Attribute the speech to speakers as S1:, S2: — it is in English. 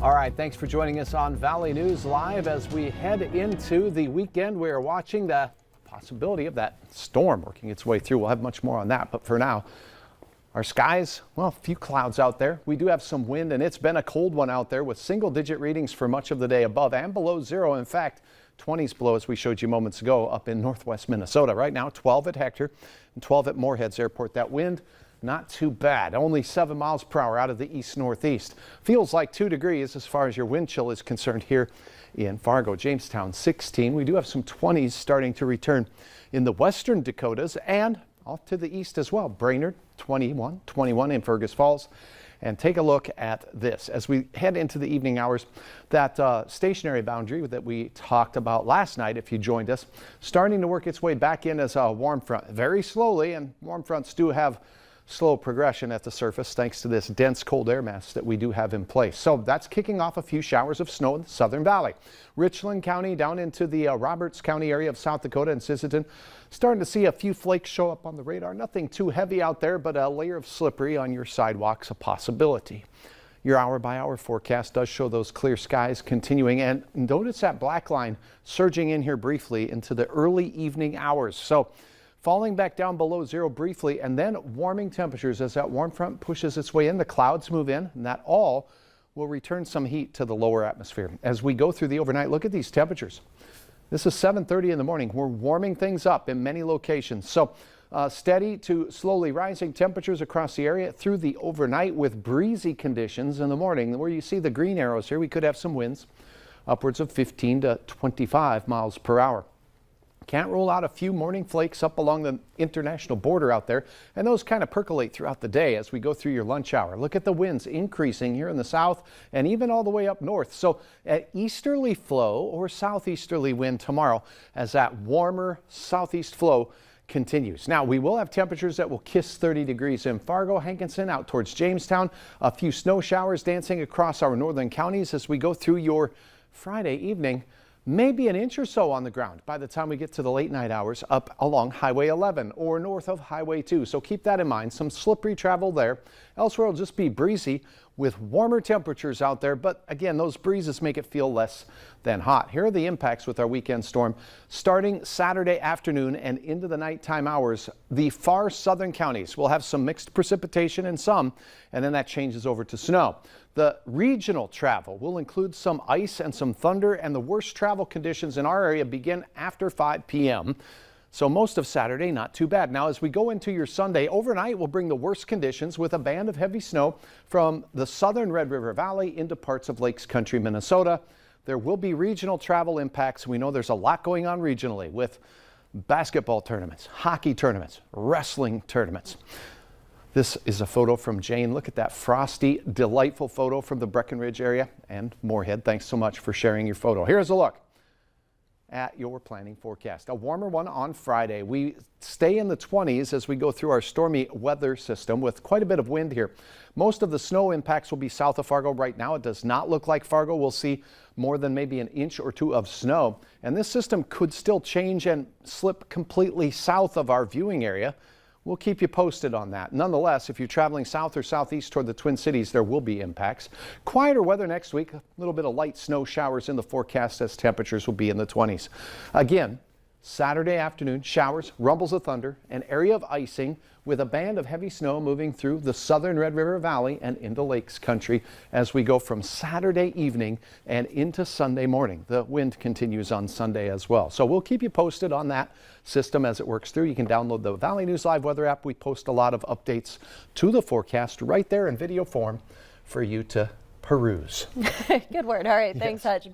S1: All right, thanks for joining us on Valley News Live. As we head into the weekend, we are watching the possibility of that storm working its way through. We'll have much more on that, but for now, our skies, well, a few clouds out there. We do have some wind, and it's been a cold one out there with single-digit readings for much of the day above and below zero. In fact, 20s below, as we showed you moments ago, up in northwest Minnesota. Right now, 12 at Hector and 12 at Moorheads Airport. That wind, not too bad. Only 7 miles per hour out of the east-northeast. Feels like 2 degrees as far as your wind chill is concerned here in Fargo. Jamestown, 16. We do have some 20s starting to return in the western Dakotas and off to the east as well. Brainerd, 21 in Fergus Falls. And take a look at this as we head into the evening hours. That stationary boundary that we talked about last night, if you joined us, starting to work its way back in as a warm front very slowly, and warm fronts do have slow progression at the surface thanks to this dense cold air mass that we do have in place. So that's kicking off a few showers of snow in the Southern Valley. Richland County down into the Roberts County area of South Dakota and Sisseton. Starting to see a few flakes show up on the radar. Nothing too heavy out there, but a layer of slippery on your sidewalks a possibility. Your hour-by-hour forecast does show those clear skies continuing, and notice that black line surging in here briefly into the early evening hours. So falling back down below zero briefly, and then warming temperatures as that warm front pushes its way in. The clouds move in, and that all will return some heat to the lower atmosphere. As we go through the overnight, look at these temperatures. This is 7:30 in the morning. We're warming things up in many locations. So steady to slowly rising temperatures across the area through the overnight with breezy conditions in the morning. Where you see the green arrows here, we could have some winds upwards of 15 to 25 miles per hour. Can't rule out a few morning flakes up along the international border out there, and those kind of percolate throughout the day as we go through your lunch hour. Look at the winds increasing here in the south and even all the way up north. So at easterly flow or southeasterly wind tomorrow as that warmer southeast flow continues. Now, we will have temperatures that will kiss 30 degrees in Fargo, Hankinson, out towards Jamestown. A few snow showers dancing across our northern counties as we go through your Friday evening. Maybe an inch or so on the ground by the time we get to the late night hours up along Highway 11 or north of Highway 2. So keep that in mind. Some slippery travel there. Elsewhere it'll just be breezy with warmer temperatures out there. But again, those breezes make it feel less than hot. Here are the impacts with our weekend storm. Starting Saturday afternoon and into the nighttime hours, the far southern counties will have some mixed precipitation and some, and then that changes over to snow. The regional travel will include some ice and some thunder, and the worst travel conditions in our area begin after 5 p.m. So most of Saturday, not too bad. Now, as we go into your Sunday, overnight will bring the worst conditions with a band of heavy snow from the southern Red River Valley into parts of Lakes Country, Minnesota. There will be regional travel impacts. We know there's a lot going on regionally with basketball tournaments, hockey tournaments, wrestling tournaments. This is a photo from Jane. Look at that frosty, delightful photo from the Breckenridge area and Moorhead. Thanks so much for sharing your photo. Here's a look at your planning forecast. A warmer one on Friday. We stay in the 20s as we go through our stormy weather system with quite a bit of wind here. Most of the snow impacts will be south of Fargo right now. It does not look like Fargo will see more than maybe an inch or two of snow. And this system could still change and slip completely south of our viewing area. We'll keep you posted on that. Nonetheless, if you're traveling south or southeast toward the Twin Cities, there will be impacts. Quieter weather next week, a little bit of light snow showers in the forecast as temperatures will be in the 20s. Again, Saturday afternoon, showers, rumbles of thunder, an area of icing with a band of heavy snow moving through the southern Red River Valley and into Lakes Country as we go from Saturday evening and into Sunday morning. The wind continues on Sunday as well. So we'll keep you posted on that system as it works through. You can download the Valley News Live weather app. We post a lot of updates to the forecast right there in video form for you to peruse.
S2: Good word. All right. Thanks, Hutch.